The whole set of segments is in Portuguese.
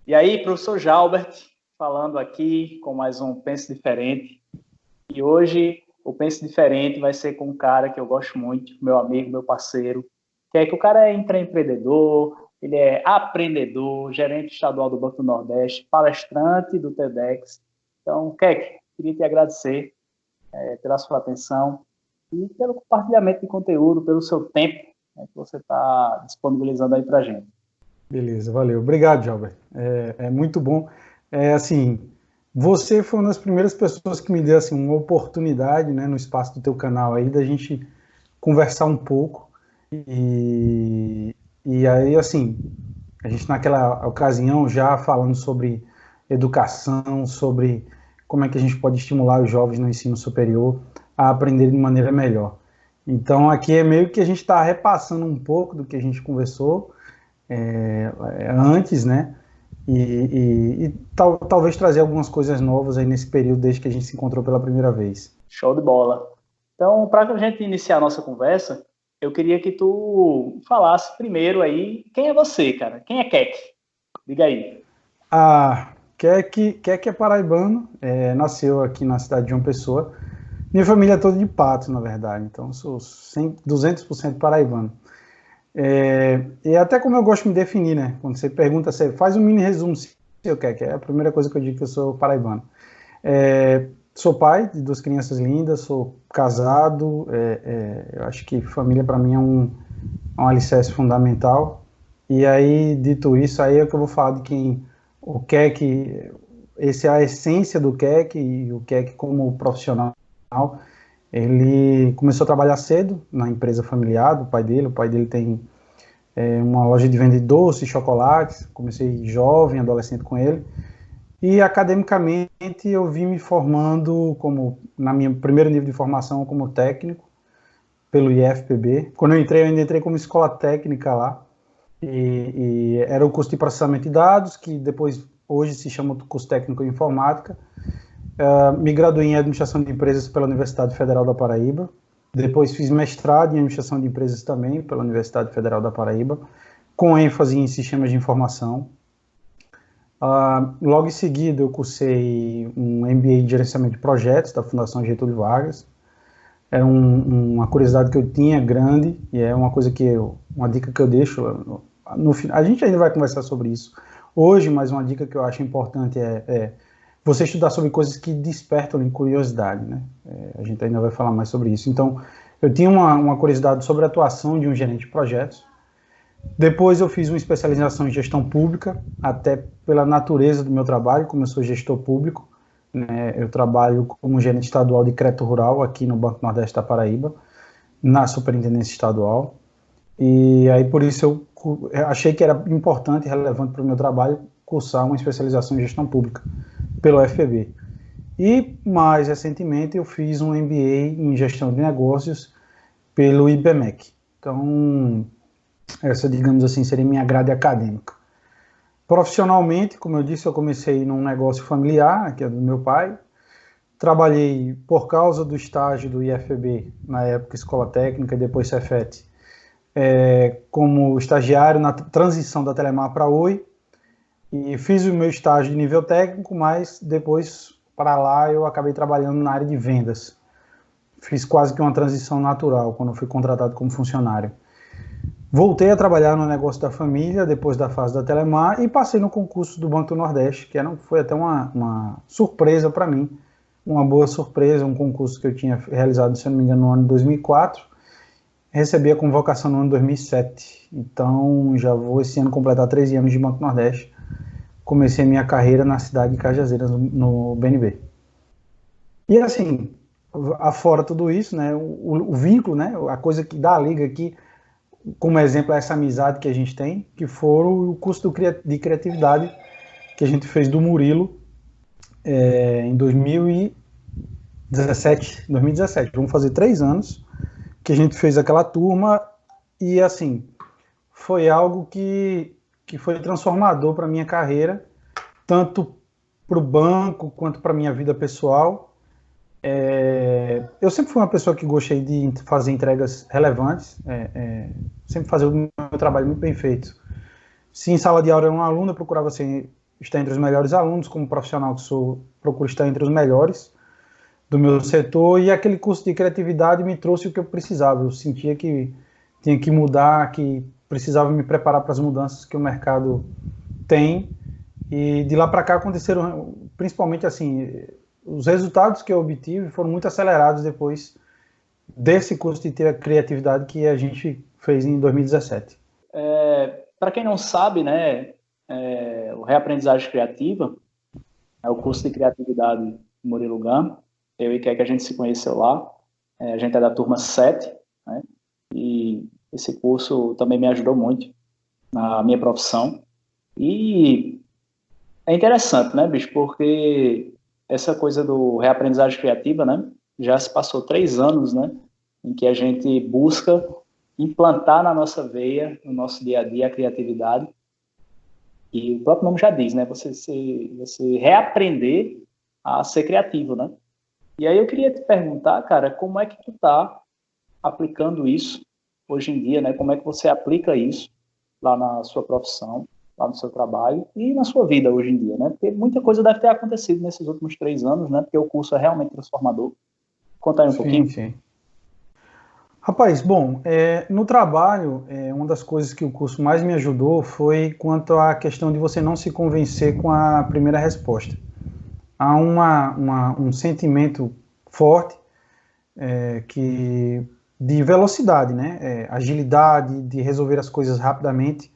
E aí, professor Jalbert, falando aqui com mais um Pense Diferente. E hoje o Pense Diferente vai ser com um cara que eu gosto muito, meu amigo, meu parceiro, que é que o cara é intraempreendedor, ele é aprendedor, gerente estadual do Banco do Nordeste, palestrante do TEDx. Então, Keck, queria te agradecer pela sua atenção e pelo compartilhamento de conteúdo, pelo seu tempo que você está disponibilizando aí para a gente. Beleza, valeu. Obrigado, Jalber. É muito bom. Assim, você foi uma das primeiras pessoas que me deu assim, uma oportunidade, né, no espaço do teu canal aí, da gente conversar um pouco. E aí, assim, a gente naquela ocasião já falando sobre educação, sobre como é que a gente pode estimular os jovens no ensino superior a aprender de maneira melhor. Então, aqui é meio que a gente está repassando um pouco do que a gente conversou antes, né? E talvez trazer algumas coisas novas aí nesse período desde que a gente se encontrou pela primeira vez. Show de bola. Então, para a gente iniciar a nossa conversa, eu queria que tu falasse primeiro aí quem é você, cara? Quem é Keck? Diga aí. Keck é paraibano, nasceu aqui na cidade de João Pessoa. Minha família é toda de Patos, na verdade, então eu sou 200% paraibano. E até como eu gosto de me definir, né? Quando você pergunta, você faz um mini resumo seu, Keck, é a primeira coisa que eu digo que eu sou paraibano. Sou pai de 2 crianças lindas, sou casado, eu acho que família para mim é um alicerce fundamental. E aí, dito isso, aí é que eu vou falar de quem o Keck, esse é a essência do Keck, e o Keck como profissional, ele começou a trabalhar cedo na empresa familiar do pai dele. O pai dele tem uma loja de venda de doces e chocolates. Comecei jovem, adolescente com ele. E academicamente eu vim me formando na minha primeiro nível de formação como técnico pelo IFPB. Quando eu ainda entrei como escola técnica lá. E era o curso de processamento de dados, que depois, hoje se chama curso técnico em informática. Me graduei em administração de empresas pela Universidade Federal da Paraíba. Depois fiz mestrado em administração de empresas também pela Universidade Federal da Paraíba, com ênfase em sistemas de informação. Logo em seguida, eu cursei um MBA em gerenciamento de projetos da Fundação Getúlio Vargas. Era uma curiosidade que eu tinha grande, e é uma coisa uma dica que eu deixo no final. A gente ainda vai conversar sobre isso hoje, mas uma dica que eu acho importante é você estudar sobre coisas que despertam curiosidade, né? A gente ainda vai falar mais sobre isso. Então, eu tinha uma curiosidade sobre a atuação de um gerente de projetos. Depois eu fiz uma especialização em gestão pública, até pela natureza do meu trabalho, como eu sou gestor público, né? Eu trabalho como gerente estadual de crédito rural aqui no Banco Nordeste da Paraíba, na Superintendência Estadual. E aí, por isso, eu achei que era importante e relevante para o meu trabalho cursar uma especialização em gestão pública pelo UFPB. E, mais recentemente, eu fiz um MBA em gestão de negócios pelo IBMEC. Então, essa, digamos assim, seria minha grade acadêmica. Profissionalmente, como eu disse, eu comecei num negócio familiar, que é do meu pai. Trabalhei por causa do estágio do IFPB, na época Escola Técnica e depois Cefet, como estagiário na transição da Telemar para a Oi, e fiz o meu estágio de nível técnico, mas depois, para lá, eu acabei trabalhando na área de vendas. Fiz quase que uma transição natural quando eu fui contratado como funcionário. Voltei a trabalhar no negócio da família, depois da fase da Telemar, e passei no concurso do Banco do Nordeste, que foi até uma surpresa para mim, uma boa surpresa, um concurso que eu tinha realizado, se não me engano, no ano de 2004, recebi a convocação no ano de 2007, então já vou esse ano completar 13 anos de Banco do Nordeste. Comecei minha carreira na cidade de Cajazeiras, no BNB. E assim, afora tudo isso, né, o vínculo, né, a coisa que dá a liga aqui, como exemplo, é essa amizade que a gente tem, que foram o curso de criatividade que a gente fez do Murilo em 2017. Vamos fazer 3 anos que a gente fez aquela turma, e assim, foi algo que foi transformador para a minha carreira, tanto para o banco quanto para a minha vida pessoal. Eu sempre fui uma pessoa que gostei de fazer entregas relevantes, sempre fazer o meu trabalho muito bem feito. Se em sala de aula era um aluno, eu procurava ser estar entre os melhores alunos, como profissional que sou, procuro estar entre os melhores do meu setor, e aquele curso de criatividade me trouxe o que eu precisava. Eu sentia que tinha que mudar, que precisava me preparar para as mudanças que o mercado tem, e de lá para cá aconteceram, principalmente assim, os resultados que eu obtive foram muito acelerados depois desse curso de criatividade que a gente fez em 2017. Para quem não sabe, né, o Reaprendizagem Criativa é o curso de criatividade do Murilo Gun. Eu e Keke, a gente se conheceu lá. A gente é da turma 7, né, e esse curso também me ajudou muito na minha profissão. E é interessante, né, bicho, porque essa coisa do Reaprendizagem Criativa, né, já se passou 3 anos, né, em que a gente busca implantar na nossa veia, no nosso dia a dia, a criatividade. E o próprio nome já diz, né? Você reaprender a ser criativo, né? E aí eu queria te perguntar, cara, como é que tu tá aplicando isso hoje em dia, né? Como é que você aplica isso lá na sua profissão, lá no seu trabalho e na sua vida hoje em dia, né? Porque muita coisa deve ter acontecido nesses últimos 3 anos, né? Porque o curso é realmente transformador. Conta aí um pouquinho. Sim. Rapaz, bom, no trabalho, uma das coisas que o curso mais me ajudou foi quanto à questão de você não se convencer com a primeira resposta. Há um sentimento forte de velocidade, né? Agilidade, de resolver as coisas rapidamente.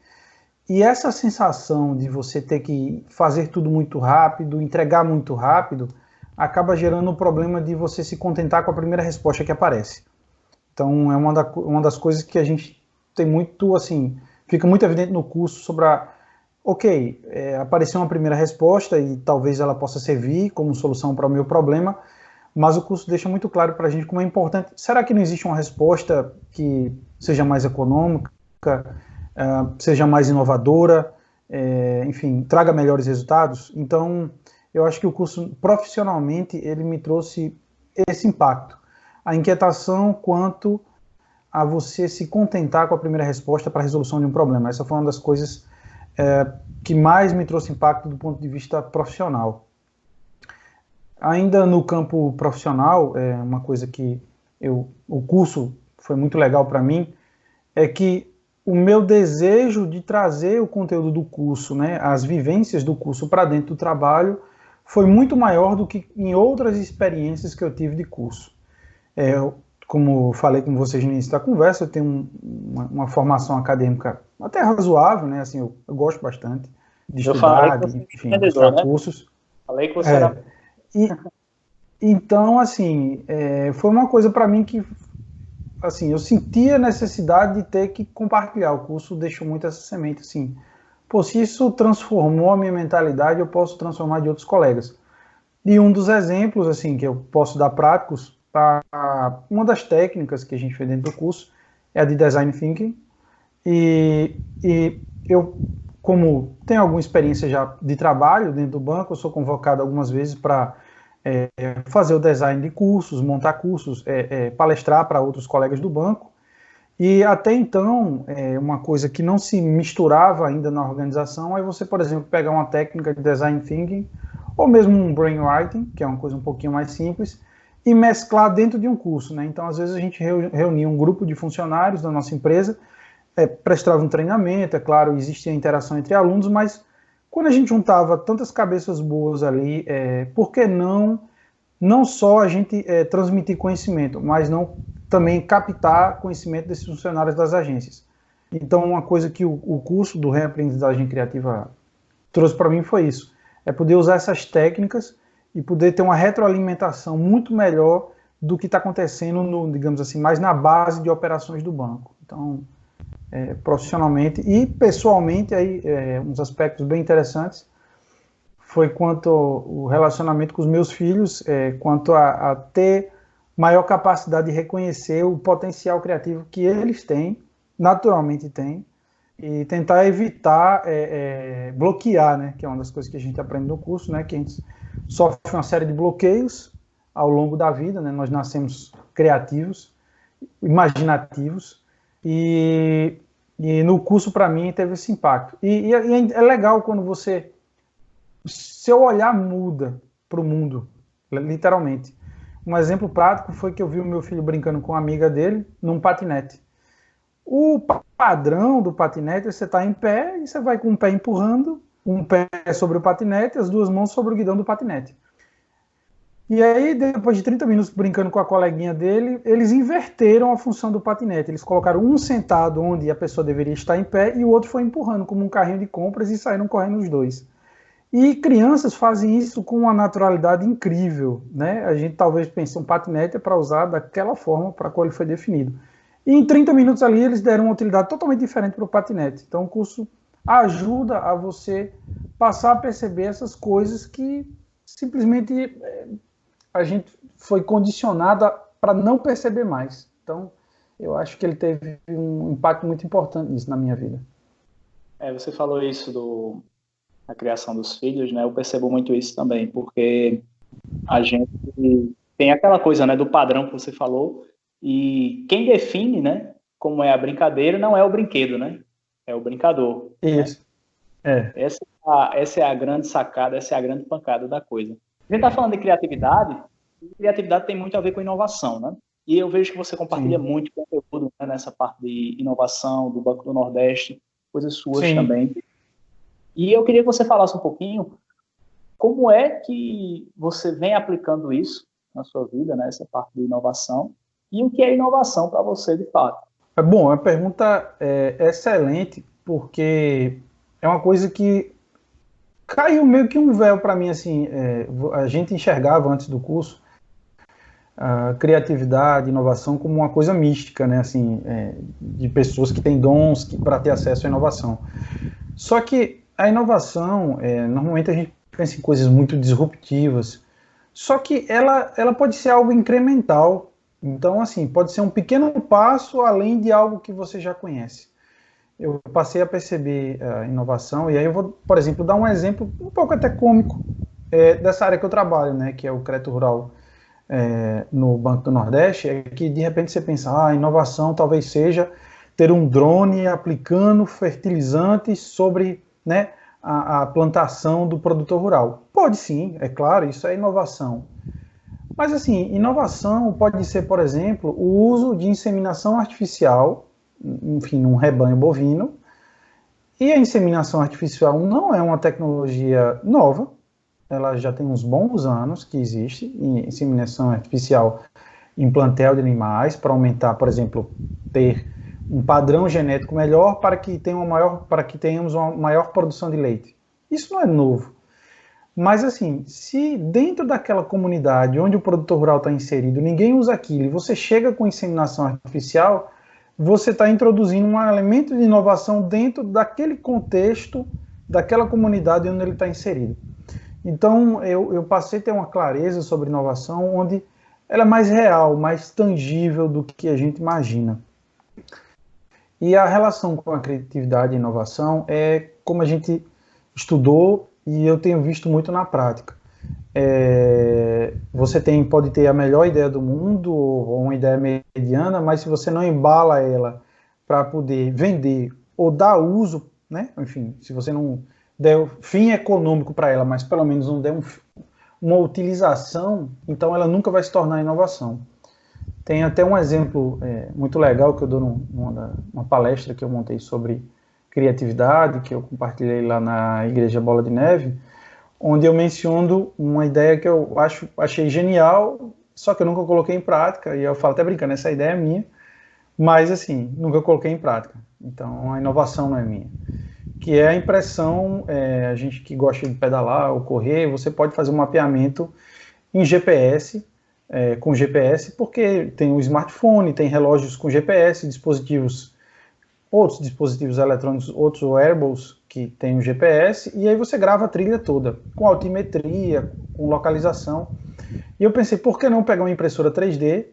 E essa sensação de você ter que fazer tudo muito rápido, entregar muito rápido, acaba gerando o problema de você se contentar com a primeira resposta que aparece. Então, é uma das coisas que a gente tem muito, assim, fica muito evidente no curso sobre apareceu uma primeira resposta e talvez ela possa servir como solução para o meu problema, mas o curso deixa muito claro para a gente como é importante. Será que não existe uma resposta que seja mais econômica, seja mais inovadora, enfim, traga melhores resultados? Então, eu acho que o curso, profissionalmente, ele me trouxe esse impacto. A inquietação quanto a você se contentar com a primeira resposta para a resolução de um problema. Essa foi uma das coisas que mais me trouxe impacto do ponto de vista profissional. Ainda no campo profissional, uma coisa que o curso foi muito legal para mim, é que o meu desejo de trazer o conteúdo do curso, né, as vivências do curso para dentro do trabalho, foi muito maior do que em outras experiências que eu tive de curso. Como falei com vocês no início da conversa, eu tenho uma formação acadêmica até razoável, né? Assim, eu gosto bastante de estudar, enfim, buscar cursos. Falei que você era... Então, assim, foi uma coisa para mim que, assim, eu sentia a necessidade de ter que compartilhar. O curso deixou muito essa semente, assim, pô, se isso transformou a minha mentalidade, eu posso transformar de outros colegas. E um dos exemplos, assim, que eu posso dar práticos, uma das técnicas que a gente fez dentro do curso é a de Design Thinking, e eu, como tenho alguma experiência já de trabalho dentro do banco, eu sou convocado algumas vezes para fazer o design de cursos, montar cursos, palestrar para outros colegas do banco, e até então, uma coisa que não se misturava ainda na organização é você, por exemplo, pegar uma técnica de Design Thinking, ou mesmo um Brainwriting, que é uma coisa um pouquinho mais simples, e mesclar dentro de um curso, né? Então, às vezes, a gente reunia um grupo de funcionários da nossa empresa, prestava um treinamento, é claro, existia interação entre alunos, mas quando a gente juntava tantas cabeças boas ali, por que não só a gente transmitir conhecimento, mas não também captar conhecimento desses funcionários das agências? Então, uma coisa que o curso do Reaprendizagem Criativa trouxe para mim foi isso, poder usar essas técnicas e poder ter uma retroalimentação muito melhor do que está acontecendo, digamos assim, mais na base de operações do banco. Então, profissionalmente e pessoalmente, aí, uns aspectos bem interessantes foi quanto o relacionamento com os meus filhos, quanto a ter maior capacidade de reconhecer o potencial criativo que eles têm, naturalmente têm, e tentar evitar bloquear, né, que é uma das coisas que a gente aprende no curso, né, que a gente sofre uma série de bloqueios ao longo da vida, né, nós nascemos criativos, imaginativos, e no curso, para mim, teve esse impacto. E é legal quando você seu olhar muda para o mundo, literalmente. Um exemplo prático foi que eu vi o meu filho brincando com uma amiga dele num patinete. O padrão do patinete é você estar em pé e você vai com um pé empurrando, um pé sobre o patinete, as duas mãos sobre o guidão do patinete. E aí, depois de 30 minutos brincando com a coleguinha dele, eles inverteram a função do patinete. Eles colocaram um sentado onde a pessoa deveria estar em pé e o outro foi empurrando, como um carrinho de compras, e saíram correndo os dois. E crianças fazem isso com uma naturalidade incrível, né? A gente talvez pense um patinete é para usar daquela forma para a qual ele foi definido. E em 30 minutos ali eles deram uma utilidade totalmente diferente para o patinete. Então o curso ajuda a você passar a perceber essas coisas que simplesmente a gente foi condicionada para não perceber mais. Então eu acho que ele teve um impacto muito importante nisso na minha vida. Você falou isso a criação dos filhos, né? Eu percebo muito isso também, porque a gente tem aquela coisa, né, do padrão que você falou, e quem define, né, como é a brincadeira não é o brinquedo, né? É o brincador. Isso. Né? Essa é a grande sacada, essa é a grande pancada da coisa. A gente está falando de criatividade, e criatividade tem muito a ver com inovação, né? E eu vejo que você compartilha muito conteúdo, né, nessa parte de inovação, do Banco do Nordeste, coisas suas também. E eu queria que você falasse um pouquinho como é que você vem aplicando isso na sua vida, né, essa parte de inovação, e o que é inovação para você, de fato. Bom, a pergunta é excelente, porque é uma coisa que caiu meio que um véu para mim, assim, a gente enxergava antes do curso a criatividade, inovação como uma coisa mística, né, assim, de pessoas que têm dons para ter acesso à inovação. Só que a inovação, normalmente a gente pensa em coisas muito disruptivas, só que ela pode ser algo incremental. Então, assim, pode ser um pequeno passo além de algo que você já conhece. Eu passei a perceber a inovação, e aí eu vou, por exemplo, dar um exemplo um pouco até cômico dessa área que eu trabalho, né, que é o crédito rural no Banco do Nordeste, é que de repente você pensa, a inovação talvez seja ter um drone aplicando fertilizantes sobre, né, a plantação do produtor rural. Pode sim, é claro, isso é inovação. Mas assim, inovação pode ser, por exemplo, o uso de inseminação artificial, enfim, num rebanho bovino, e a inseminação artificial não é uma tecnologia nova, ela já tem uns bons anos que existe, inseminação artificial em plantel de animais, para aumentar, por exemplo, ter um padrão genético melhor para que tenhamos uma maior produção de leite. Isso não é novo. Mas assim, se dentro daquela comunidade onde o produtor rural está inserido, ninguém usa aquilo, e você chega com inseminação artificial, você está introduzindo um elemento de inovação dentro daquele contexto, daquela comunidade onde ele está inserido. Então, eu passei a ter uma clareza sobre inovação onde ela é mais real, mais tangível do que a gente imagina. E a relação com a criatividade e inovação é como a gente estudou e eu tenho visto muito na prática. Você pode ter a melhor ideia do mundo ou uma ideia mediana, mas se você não embala ela para poder vender ou dar uso, né? Enfim, se você não der fim econômico para ela, mas pelo menos não der uma utilização, então ela nunca vai se tornar inovação. Tem até um exemplo muito legal que eu dou numa palestra que eu montei sobre criatividade, que eu compartilhei lá na Igreja Bola de Neve, onde eu menciono uma ideia que eu achei genial, só que eu nunca coloquei em prática, e eu falo até brincando, essa ideia é minha, mas assim, nunca coloquei em prática. Então a inovação não é minha. Que é a impressão, a gente que gosta de pedalar ou correr, você pode fazer um mapeamento em GPS, com GPS, porque tem o smartphone, tem relógios com GPS, outros dispositivos eletrônicos, outros wearables que tem o GPS, e aí você grava a trilha toda, com altimetria, com localização. E eu pensei, por que não pegar uma impressora 3D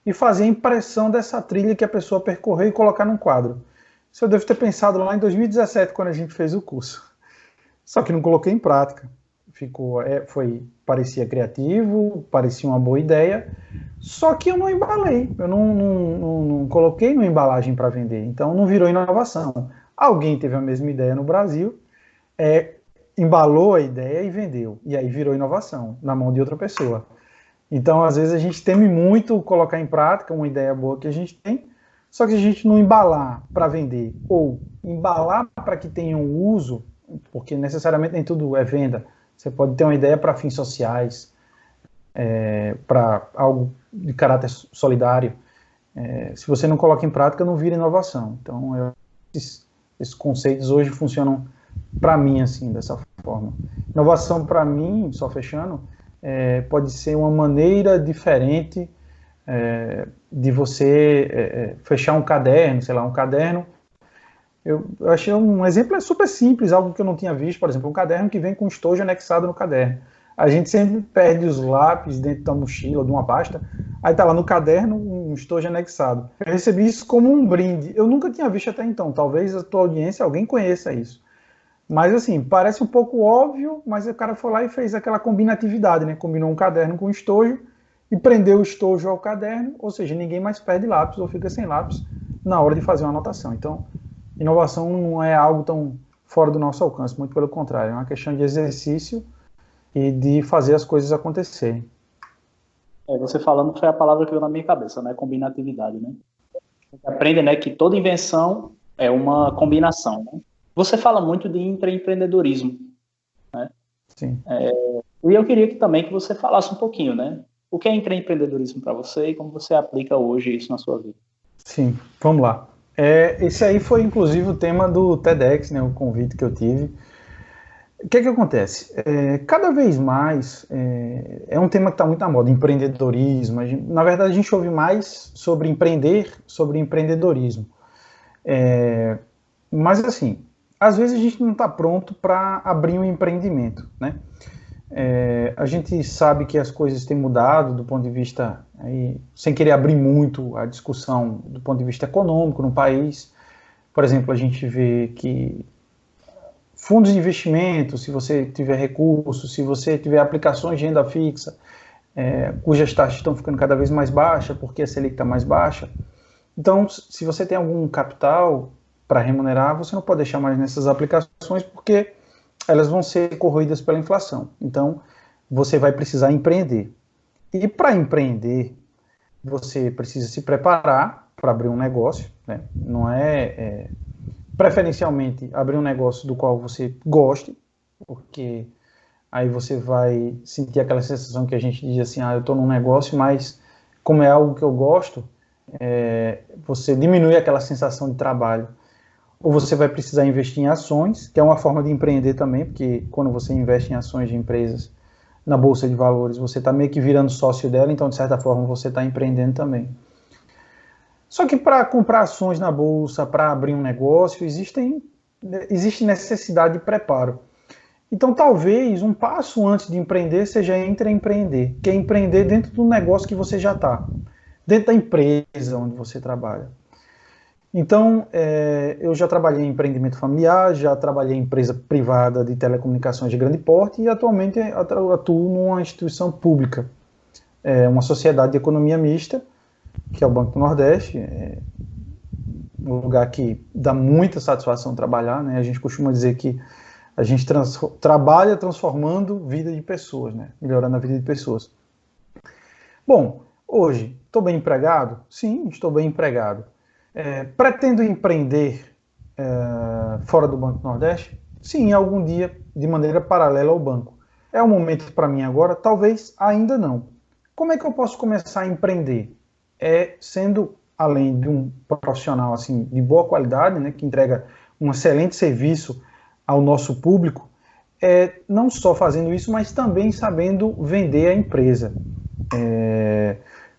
e fazer a impressão dessa trilha que a pessoa percorreu e colocar num quadro? Isso eu devo ter pensado lá em 2017, quando a gente fez o curso. Só que não coloquei em prática. Parecia criativo, parecia uma boa ideia, só que eu não embalei, eu não coloquei na embalagem para vender, então não virou inovação. Alguém teve a mesma ideia no Brasil, embalou a ideia e vendeu. E aí virou inovação na mão de outra pessoa. Então, às vezes, a gente teme muito colocar em prática uma ideia boa que a gente tem, só que a gente não embalar para vender, ou embalar para que tenha um uso, porque necessariamente nem tudo é venda. Você pode ter uma ideia para fins sociais, para algo de caráter solidário. Se você não coloca em prática, não vira inovação. Então, esses conceitos hoje funcionam para mim assim, dessa forma. Inovação para mim, só fechando, pode ser uma maneira diferente de você fechar um caderno, sei lá, um caderno. Eu achei um exemplo super simples, algo que eu não tinha visto, por exemplo, um caderno que vem com estojo anexado no caderno. A gente sempre perde os lápis dentro da mochila ou de uma pasta, aí tá lá no caderno um estojo anexado. Eu recebi isso como um brinde. Eu nunca tinha visto até então, talvez a tua audiência, alguém conheça isso. Mas assim, parece um pouco óbvio, mas o cara foi lá e fez aquela combinatividade, né? Combinou um caderno com estojo e prendeu o estojo ao caderno, ou seja, ninguém mais perde lápis ou fica sem lápis na hora de fazer uma anotação. Então, inovação não é algo tão fora do nosso alcance, muito pelo contrário, é uma questão de exercício e de fazer as coisas acontecerem. Você falando foi a palavra que veio na minha cabeça, né? Combinatividade, né? Você aprende, né, que toda invenção é uma combinação, né? Você fala muito de intraempreendedorismo, né? Sim. E eu queria também que você falasse um pouquinho, né? O que é intraempreendedorismo para você e como você aplica hoje isso na sua vida? Sim, vamos lá. Esse aí foi, inclusive, o tema do TEDx, né, o convite que eu tive. O que acontece? Cada vez mais, é um tema que está muito na moda, empreendedorismo. Na verdade, a gente ouve mais sobre empreender, sobre empreendedorismo. Mas, assim, às vezes a gente não está pronto para abrir um empreendimento, né? A gente sabe que as coisas têm mudado do ponto de vista, sem querer abrir muito a discussão do ponto de vista econômico no país. Por exemplo, a gente vê que fundos de investimento, se você tiver recursos, se você tiver aplicações de renda fixa, cujas taxas estão ficando cada vez mais baixas, porque a Selic está mais baixa. Então, se você tem algum capital para remunerar, você não pode deixar mais nessas aplicações, porque elas vão ser corroídas pela inflação. Então, você vai precisar empreender. E para empreender, você precisa se preparar para abrir um negócio, né? Não preferencialmente abrir um negócio do qual você goste, porque aí você vai sentir aquela sensação que a gente diz assim, eu estou num negócio, mas como é algo que eu gosto, você diminui aquela sensação de trabalho. Ou você vai precisar investir em ações, que é uma forma de empreender também, porque quando você investe em ações de empresas na Bolsa de Valores, você está meio que virando sócio dela, então de certa forma você está empreendendo também. Só que para comprar ações na Bolsa, para abrir um negócio, existe necessidade de preparo. Então talvez um passo antes de empreender seja empreender, que é empreender dentro do negócio que você já está, dentro da empresa onde você trabalha. Então, eu já trabalhei em empreendimento familiar, já trabalhei em empresa privada de telecomunicações de grande porte e atualmente atuo numa instituição pública, uma sociedade de economia mista, que é o Banco do Nordeste, um lugar que dá muita satisfação trabalhar, né? A gente costuma dizer que a gente trabalha transformando vida de pessoas, né? Melhorando a vida de pessoas. Bom, hoje, estou bem empregado? Sim, estou bem empregado. Pretendo empreender fora do Banco do Nordeste? Sim, algum dia, de maneira paralela ao banco. É o momento para mim agora? Talvez ainda não. Como é que eu posso começar a empreender? Sendo, além de um profissional assim, de boa qualidade, né, que entrega um excelente serviço ao nosso público, não só fazendo isso, mas também sabendo vender a empresa.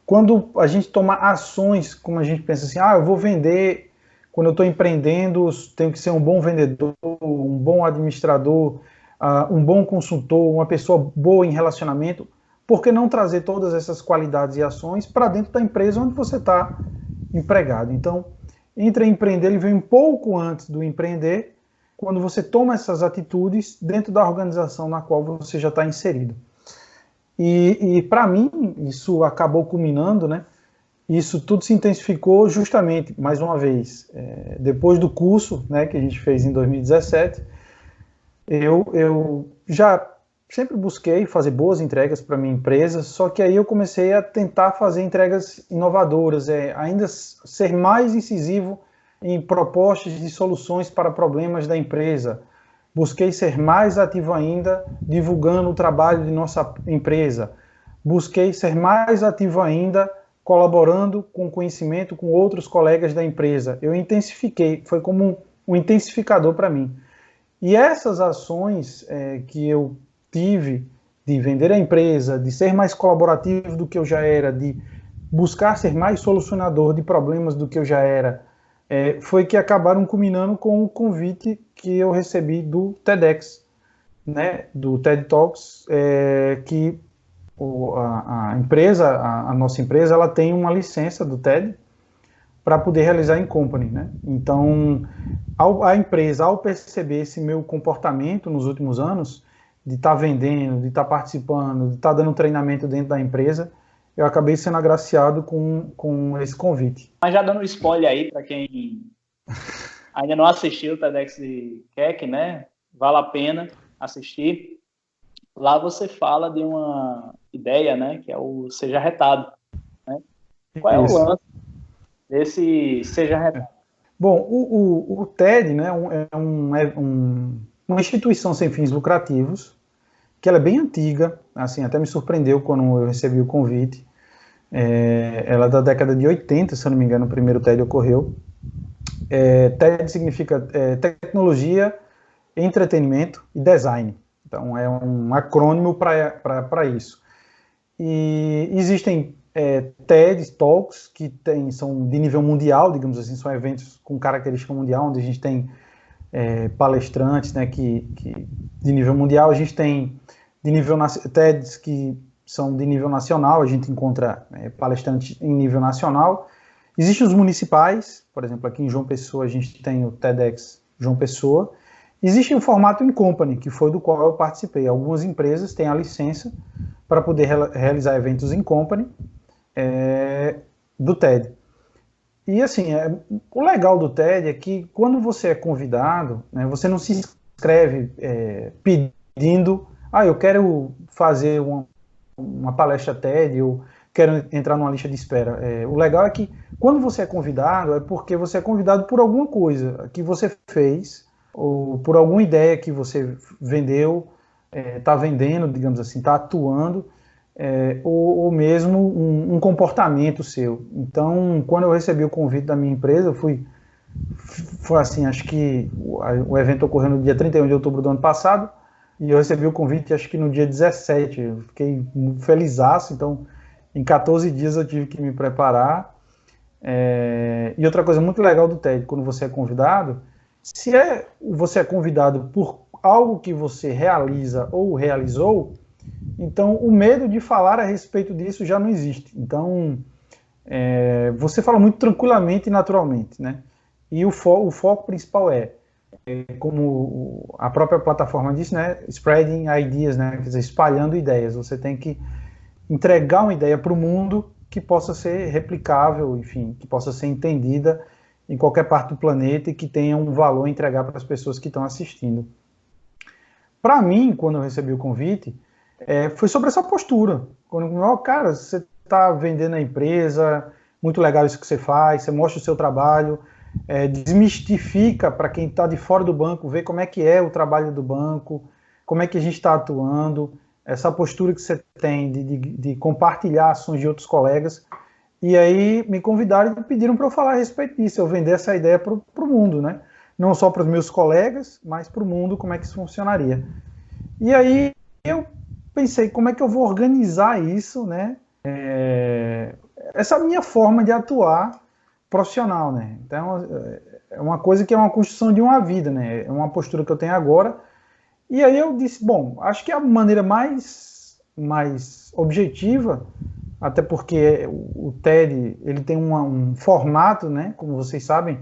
Quando a gente toma ações, como a gente pensa assim, eu vou vender, quando eu estou empreendendo, tenho que ser um bom vendedor, um bom administrador, um bom consultor, uma pessoa boa em relacionamento. Por que não trazer todas essas qualidades e ações para dentro da empresa onde você está empregado? Então, empreender, ele vem um pouco antes do empreender, quando você toma essas atitudes dentro da organização na qual você já está inserido. E para mim, isso acabou culminando, né? Isso tudo se intensificou justamente, mais uma vez, depois do curso, né, que a gente fez em 2017, Eu já sempre busquei fazer boas entregas para minha empresa, só que aí eu comecei a tentar fazer entregas inovadoras, ainda ser mais incisivo em propostas de soluções para problemas da empresa. Busquei ser mais ativo ainda divulgando o trabalho de nossa empresa. Busquei ser mais ativo ainda colaborando com conhecimento com outros colegas da empresa. Eu intensifiquei, foi como um intensificador para mim. E essas ações que eu tive de vender a empresa, de ser mais colaborativo do que eu já era, de buscar ser mais solucionador de problemas do que eu já era, foi que acabaram culminando com o convite que eu recebi do TEDx, né, do TED Talks, que a empresa, a nossa empresa, ela tem uma licença do TED para poder realizar em company, né? Então, a empresa, ao perceber esse meu comportamento nos últimos anos, de estar vendendo, de estar participando, de estar dando treinamento dentro da empresa, eu acabei sendo agraciado com esse convite. Mas já dando spoiler aí para quem ainda não assistiu o TEDx de Keck, né? Vale a pena assistir. Lá você fala de uma ideia, né? Que é o Seja Retado. Né? Qual é o lance desse Seja Retado? Bom, o TED, né, uma instituição sem fins lucrativos, que ela é bem antiga, assim, até me surpreendeu quando eu recebi o convite. Ela é da década de 80, se eu não me engano, o primeiro TED ocorreu. TED significa tecnologia, entretenimento e design. Então, é um acrônimo para isso. E existem TED Talks, que são de nível mundial, digamos assim, são eventos com característica mundial, onde a gente tem palestrantes, né, de nível mundial. A gente tem de nível TEDs que são de nível nacional, a gente encontra palestrantes em nível nacional. Existem os municipais, por exemplo, aqui em João Pessoa a gente tem o TEDx João Pessoa. Existe o formato in company, que foi do qual eu participei. Algumas empresas têm a licença para poder realizar eventos in company do TED. E assim, o legal do TED é que quando você é convidado, né, você não se inscreve pedindo, eu quero fazer uma palestra TED, eu quero entrar numa lista de espera. O legal é que quando você é convidado, é porque você é convidado por alguma coisa que você fez, ou por alguma ideia que você vendeu, está vendendo, digamos assim, está atuando, ou mesmo um comportamento seu. Então, quando eu recebi o convite da minha empresa, foi assim, acho que o evento ocorreu no dia 31 de outubro do ano passado, e eu recebi o convite, acho que no dia 17, eu fiquei felizaço, então, em 14 dias eu tive que me preparar. E outra coisa muito legal do TED, quando você é convidado, se você é convidado por algo que você realiza ou realizou, então o medo de falar a respeito disso já não existe. Então, você fala muito tranquilamente e naturalmente, né? E o foco principal como a própria plataforma diz, né? Spreading ideas, né? Quer dizer, espalhando ideias. Você tem que entregar uma ideia para o mundo que possa ser replicável, enfim, que possa ser entendida em qualquer parte do planeta e que tenha um valor a entregar para as pessoas que estão assistindo. Para mim, quando eu recebi o convite, foi sobre essa postura. Quando, cara, você está vendendo a empresa, muito legal isso que você faz, você mostra o seu trabalho, desmistifica para quem está de fora do banco, ver como é que é o trabalho do banco, como é que a gente está atuando, essa postura que você tem de compartilhar ações de outros colegas. E aí me convidaram e pediram para eu falar a respeito disso, eu vender essa ideia para o mundo, né? Não só para os meus colegas, mas para o mundo, como é que isso funcionaria. E aí eu pensei, como é que eu vou organizar isso, né? Essa minha forma de atuar profissional, né? Então, é uma coisa que é uma construção de uma vida, né? É uma postura que eu tenho agora. E aí eu disse, bom, acho que a maneira mais objetiva, até porque o TED ele tem um formato, né? Como vocês sabem,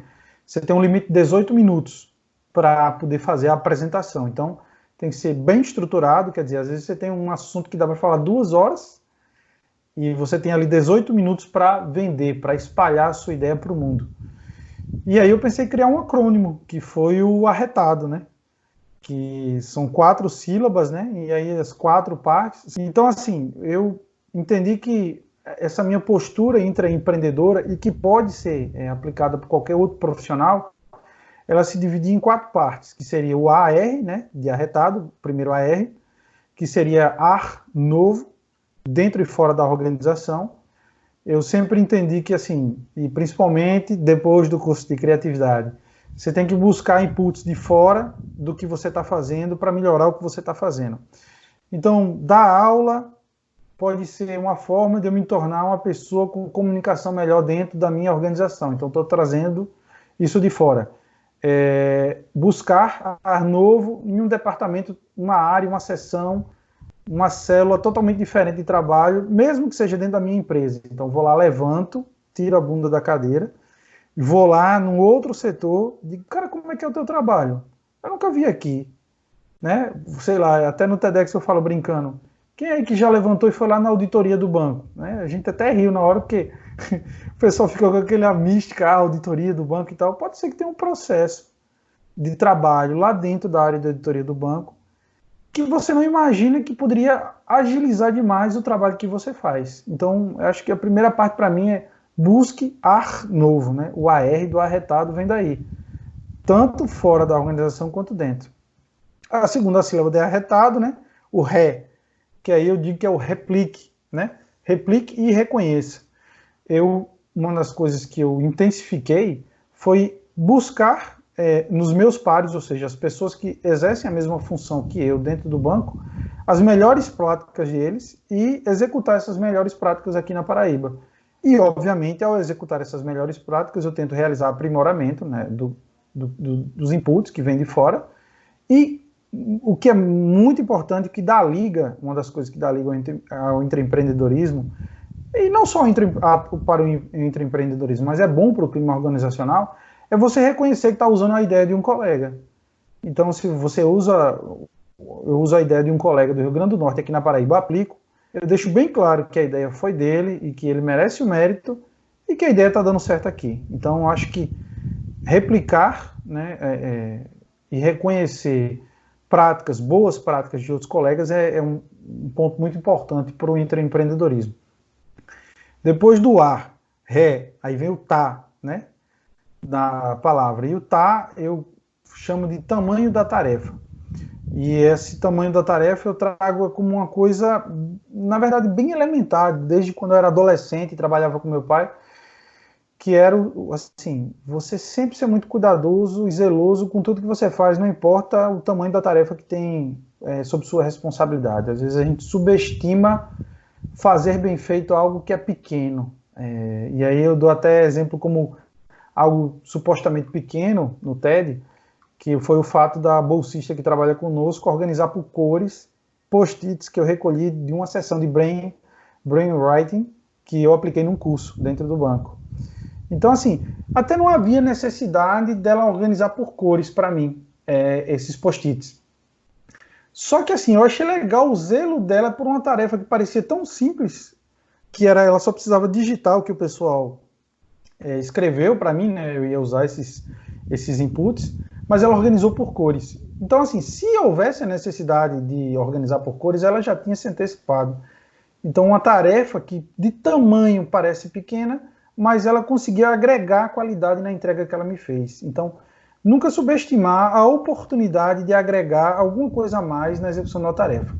você tem um limite de 18 minutos para poder fazer a apresentação. Então, tem que ser bem estruturado, quer dizer, às vezes você tem um assunto que dá para falar 2 horas e você tem ali 18 minutos para vender, para espalhar a sua ideia para o mundo. E aí eu pensei em criar um acrônimo, que foi o Arretado, né? que são 4 sílabas, né? E aí as 4 partes. Então, assim, eu entendi que essa minha postura intraempreendedora, e que pode ser aplicada por qualquer outro profissional, ela se dividia em 4 partes, que seria o AR, né? De arretado, primeiro AR, que seria ar novo, dentro e fora da organização. Eu sempre entendi que, assim, e principalmente depois do curso de criatividade, você tem que buscar inputs de fora do que você está fazendo para melhorar o que você está fazendo. Então, dar aula pode ser uma forma de eu me tornar uma pessoa com comunicação melhor dentro da minha organização. Então, estou trazendo isso de fora. Buscar ar novo em um departamento, uma área, uma seção, uma célula totalmente diferente de trabalho, mesmo que seja dentro da minha empresa. Então, vou lá, levanto, tiro a bunda da cadeira, vou lá num outro setor, digo, cara, como é que é o teu trabalho? Eu nunca vi aqui, né? Sei lá, até no TEDx eu falo brincando, quem é que já levantou e foi lá na auditoria do banco? Né? A gente até riu na hora, porque o pessoal fica com aquela mística, a auditoria do banco e tal. Pode ser que tenha um processo de trabalho lá dentro da área de auditoria do banco, que você não imagina que poderia agilizar demais o trabalho que você faz. Então, eu acho que a primeira parte para mim é busque ar novo, né? O AR do arretado vem daí, tanto fora da organização quanto dentro. A segunda sílaba é arretado, né? O ré, que aí eu digo que é o replique, né? Replique e reconheça. Uma das coisas que eu intensifiquei foi buscar nos meus pares, ou seja, as pessoas que exercem a mesma função que eu dentro do banco, as melhores práticas deles e executar essas melhores práticas aqui na Paraíba. E, obviamente, ao executar essas melhores práticas, eu tento realizar aprimoramento, né, dos inputs que vêm de fora. E o que é muito importante, que dá liga, uma das coisas que dá liga ao intraempreendedorismo, e não só para o intraempreendedorismo, mas é bom para o clima organizacional, é você reconhecer que está usando a ideia de um colega. Então, se você eu uso a ideia de um colega do Rio Grande do Norte aqui na Paraíba, aplico, eu deixo bem claro que a ideia foi dele e que ele merece o mérito e que a ideia está dando certo aqui. Então, eu acho que replicar, né, e reconhecer boas práticas de outros colegas é um ponto muito importante para o intraempreendedorismo. Depois do ar, ré, aí vem o tá, né, da palavra. E o tá eu chamo de tamanho da tarefa. E esse tamanho da tarefa eu trago como uma coisa, na verdade, bem elementar, desde quando eu era adolescente e trabalhava com meu pai, que era, assim, você sempre ser muito cuidadoso e zeloso com tudo que você faz, não importa o tamanho da tarefa que tem sob sua responsabilidade. Às vezes a gente subestima fazer bem feito algo que é pequeno. E aí eu dou até exemplo como algo supostamente pequeno no TED, que foi o fato da bolsista que trabalha conosco organizar por cores post-its que eu recolhi de uma sessão de brainwriting que eu apliquei num curso dentro do banco. Então, assim, até não havia necessidade dela organizar por cores para mim, esses post-its. Só que, assim, eu achei legal o zelo dela por uma tarefa que parecia tão simples, que ela só precisava digitar o que o pessoal escreveu para mim, né? Eu ia usar esses inputs, mas ela organizou por cores. Então, assim, se houvesse a necessidade de organizar por cores, ela já tinha se antecipado. Então, uma tarefa que de tamanho parece pequena, mas ela conseguia agregar qualidade na entrega que ela me fez. Então, nunca subestimar a oportunidade de agregar alguma coisa a mais na execução da tarefa,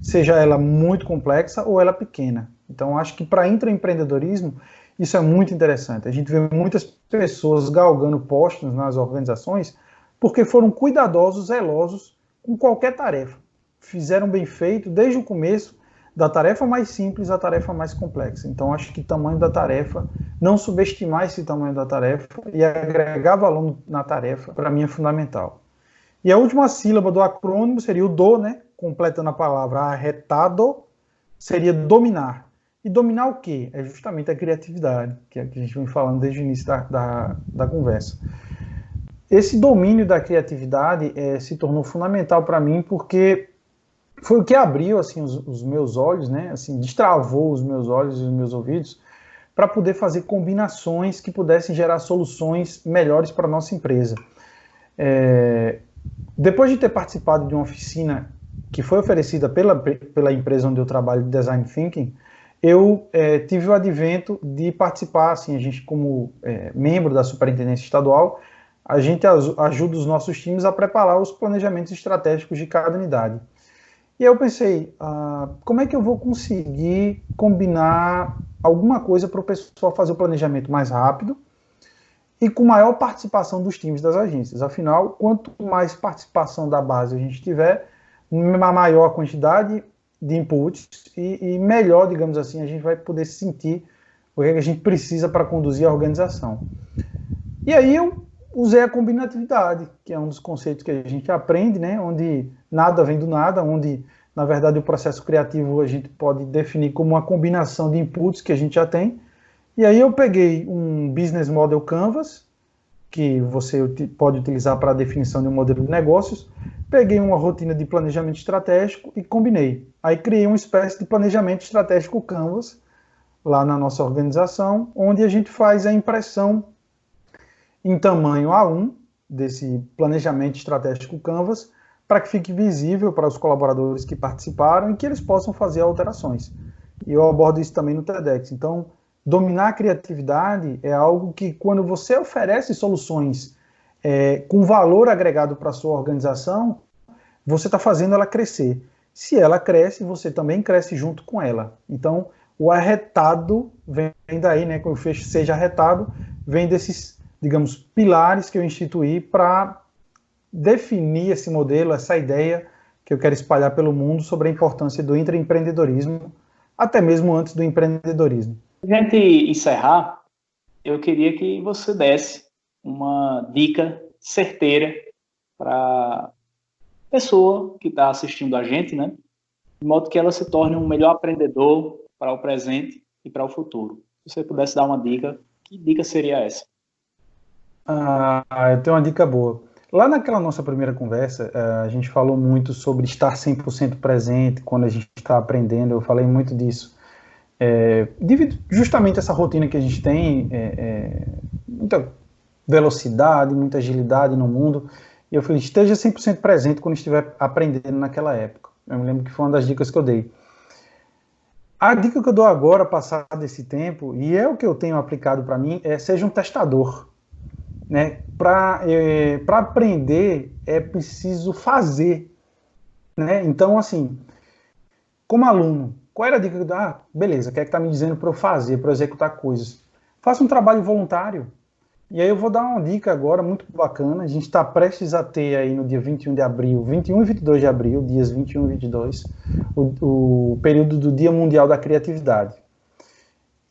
seja ela muito complexa ou ela pequena. Então, acho que para intraempreendedorismo, isso é muito interessante. A gente vê muitas pessoas galgando postos nas organizações porque foram cuidadosos, zelosos com qualquer tarefa. Fizeram bem feito desde o começo, da tarefa mais simples à tarefa mais complexa. Então, acho que o tamanho da tarefa, não subestimar esse tamanho da tarefa e agregar valor na tarefa, para mim é fundamental. E a última sílaba do acrônimo seria o do, né? Completando a palavra arretado, seria dominar. E dominar o quê? É justamente a criatividade, que é o que a gente vem falando desde o início da conversa. Esse domínio da criatividade se tornou fundamental para mim, porque foi o que abriu assim, os meus olhos, né? Assim, destravou os meus olhos e os meus ouvidos para poder fazer combinações que pudessem gerar soluções melhores para a nossa empresa. depois de ter participado de uma oficina que foi oferecida pela empresa onde eu trabalho, de Design Thinking, eu tive o advento de participar, assim, a gente como membro da Superintendência Estadual, a gente ajuda os nossos times a preparar os planejamentos estratégicos de cada unidade. E aí eu pensei, como é que eu vou conseguir combinar alguma coisa para o pessoal fazer o planejamento mais rápido e com maior participação dos times das agências. Afinal, quanto mais participação da base a gente tiver, maior a quantidade de inputs e melhor, digamos assim, a gente vai poder sentir o que a gente precisa para conduzir a organização. E aí eu usei a combinatividade, que é um dos conceitos que a gente aprende, né, onde nada vem do nada, onde, na verdade, o processo criativo a gente pode definir como uma combinação de inputs que a gente já tem. E aí eu peguei um Business Model Canvas, que você pode utilizar para a definição de um modelo de negócios, peguei uma rotina de planejamento estratégico e combinei. Aí criei uma espécie de planejamento estratégico Canvas, lá na nossa organização, onde a gente faz a impressão em tamanho A1 desse planejamento estratégico Canvas, para que fique visível para os colaboradores que participaram e que eles possam fazer alterações. E eu abordo isso também no TEDx. Então, dominar a criatividade é algo que, quando você oferece soluções com valor agregado para a sua organização, você está fazendo ela crescer. Se ela cresce, você também cresce junto com ela. Então, o arretado vem daí, né? Que o fecho seja arretado, vem desses, digamos, pilares que eu instituí para definir esse modelo, essa ideia que eu quero espalhar pelo mundo sobre a importância do intraempreendedorismo, até mesmo antes do empreendedorismo. Para a gente encerrar, eu queria que você desse uma dica certeira para a pessoa que está assistindo a gente, né? De modo que ela se torne um melhor aprendedor para o presente e para o futuro. Se você pudesse dar uma dica, que dica seria essa? Eu tenho uma dica boa. Lá naquela nossa primeira conversa, a gente falou muito sobre estar 100% presente quando a gente está aprendendo. Eu falei muito disso. Devido justamente a essa rotina que a gente tem, muita velocidade, muita agilidade no mundo, e eu falei, esteja 100% presente quando estiver aprendendo naquela época. Eu me lembro que foi uma das dicas que eu dei. A dica que eu dou agora, passado esse tempo, e é o que eu tenho aplicado para mim, seja um testador. Né? Para aprender é preciso fazer. Né? Então, assim, como aluno, qual era a dica que eu dou? Beleza, o que é que está me dizendo para eu fazer, para eu executar coisas? Faça um trabalho voluntário. E aí eu vou dar uma dica agora muito bacana. A gente está prestes a ter aí no dia 21 de abril, 21 e 22 de abril, dias 21 e 22, o período do Dia Mundial da Criatividade.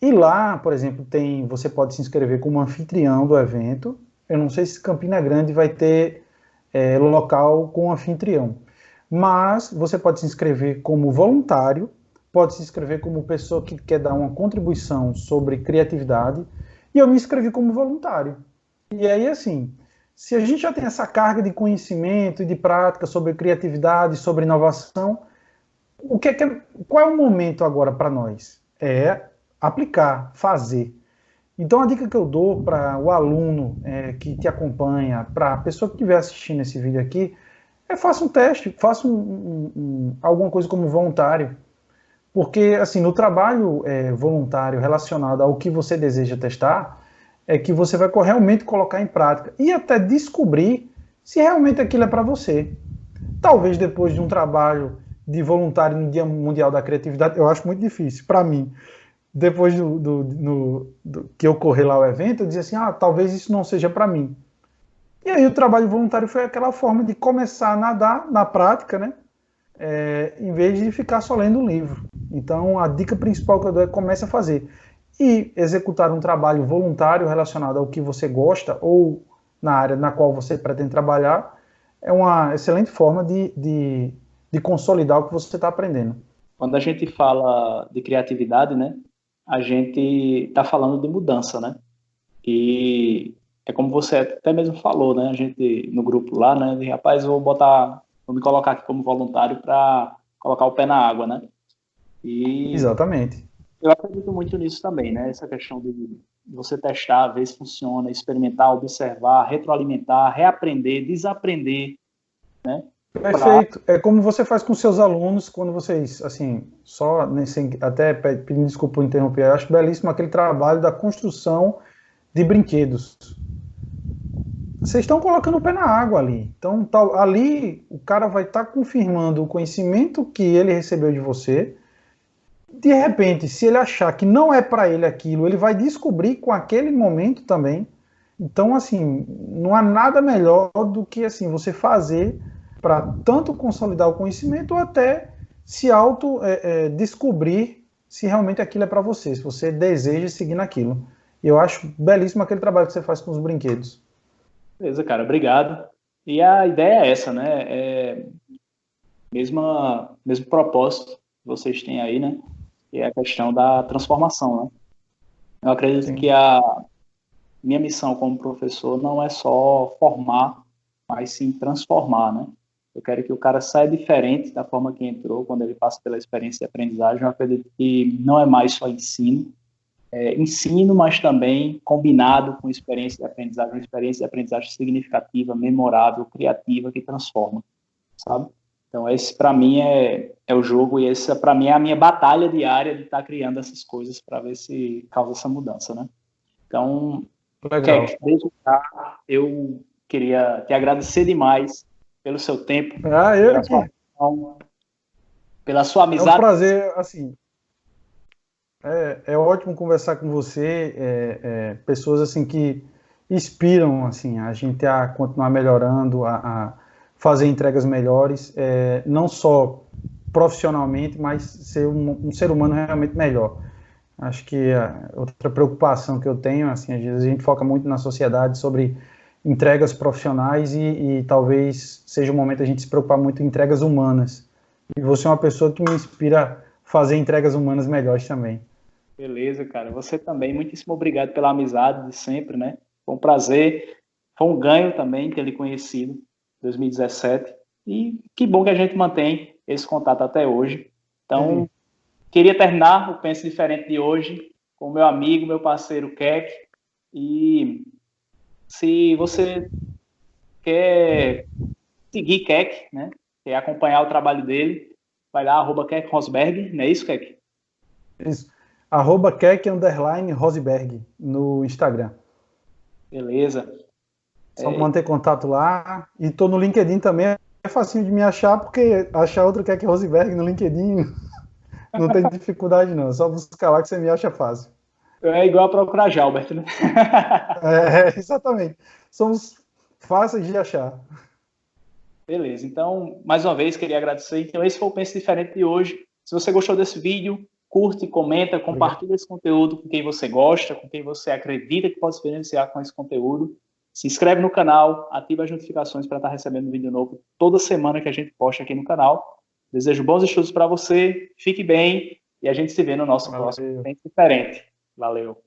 E lá, por exemplo, você pode se inscrever como anfitrião do evento. Eu não sei se Campina Grande vai ter local com anfitrião, mas você pode se inscrever como voluntário, pode se inscrever como pessoa que quer dar uma contribuição sobre criatividade, e eu me inscrevi como voluntário. E aí, assim, se a gente já tem essa carga de conhecimento e de prática sobre criatividade, sobre inovação, qual é o momento agora para nós? É aplicar, fazer. Então, a dica que eu dou para o aluno que te acompanha, para a pessoa que estiver assistindo esse vídeo aqui, faça um teste, faça alguma coisa como voluntário. Porque, assim, no trabalho voluntário relacionado ao que você deseja testar, é que você vai realmente colocar em prática e até descobrir se realmente aquilo é para você. Talvez depois de um trabalho de voluntário no Dia Mundial da Criatividade, eu acho muito difícil, para mim. Depois que ocorreu lá o evento, eu dizia assim, talvez isso não seja para mim. E aí o trabalho voluntário foi aquela forma de começar a nadar na prática, né? Em vez de ficar só lendo um livro. Então, a dica principal que eu dou é comece a fazer. E executar um trabalho voluntário relacionado ao que você gosta ou na área na qual você pretende trabalhar é uma excelente forma de consolidar o que você está aprendendo. Quando a gente fala de criatividade, né, a gente está falando de mudança, né? E é como você até mesmo falou, né? A gente no grupo lá, né? De, rapaz, vou me colocar aqui como voluntário para colocar o pé na água, né? E exatamente. Eu acredito muito nisso também, né? Essa questão de você testar, ver se funciona, experimentar, observar, retroalimentar, reaprender, desaprender Perfeito. É como você faz com seus alunos quando vocês, assim, só até pedindo desculpa por interromper, eu acho belíssimo aquele trabalho da construção de brinquedos. Vocês estão colocando o pé na água ali. Então, ali o cara vai estar confirmando o conhecimento que ele recebeu de você. De repente, se ele achar que não é para ele aquilo, ele vai descobrir com aquele momento também. Então, assim, não há nada melhor do que assim você fazer para tanto consolidar o conhecimento ou até se auto descobrir se realmente aquilo é para você, se você deseja seguir naquilo. E eu acho belíssimo aquele trabalho que você faz com os brinquedos. Beleza, cara, obrigado. E a ideia é essa, né? Mesmo propósito que vocês têm aí, né? Que é a questão da transformação, né? Eu acredito Sim. que a minha missão como professor não é só formar, mas sim transformar, né? Eu quero que o cara saia diferente da forma que entrou quando ele passa pela experiência de aprendizagem. Eu acredito que não é mais só ensino, mas também combinado com experiência de aprendizagem, uma experiência de aprendizagem significativa, memorável, criativa, que transforma, sabe? Então, esse para mim é o jogo e essa para mim é a minha batalha diária de estar criando essas coisas para ver se causa essa mudança, né? Então, Legal. Keck, desde já eu queria te agradecer demais pelo seu tempo, Eu pela sua aqui. atenção, pela sua É um amizade. prazer, assim, é ótimo conversar com você, pessoas assim que inspiram assim a gente a continuar melhorando, a fazer entregas melhores, não só profissionalmente, mas ser um ser humano realmente melhor. Acho que outra preocupação que eu tenho, assim, às vezes a gente foca muito na sociedade sobre entregas profissionais e talvez seja o momento a gente se preocupar muito em entregas humanas. E você é uma pessoa que me inspira a fazer entregas humanas melhores também. Beleza, cara. Você também. Muitíssimo obrigado pela amizade de sempre, né? Foi um prazer. Foi um ganho também ter lhe conhecido em 2017. E que bom que a gente mantém esse contato até hoje. Então, queria terminar o Pense Diferente de hoje com o meu amigo, meu parceiro Keck. E se você quer seguir Keck, né? Quer acompanhar o trabalho dele, vai lá, @Keck Rosberg, não é isso, Keck? Isso. @Keck_Rosberg no Instagram. Beleza. Só manter contato lá. E tô no LinkedIn também. É facinho de me achar, porque achar outro Keck Rosberg no LinkedIn não tem dificuldade, não. É só buscar lá que você me acha fácil. É igual a procurar Jalbert, né? Exatamente. Somos fáceis de achar. Beleza. Então, mais uma vez, queria agradecer. Então, esse foi o Pense Diferente de hoje. Se você gostou desse vídeo, curte, comenta, Obrigado. compartilha esse conteúdo com quem você gosta, com quem você acredita que pode se beneficiar com esse conteúdo. Se inscreve no canal, ativa as notificações para estar recebendo um vídeo novo toda semana que a gente posta aqui no canal. Desejo bons estudos para você, fique bem e a gente se vê no nosso próximo Valeu. Pense Diferente. Valeu!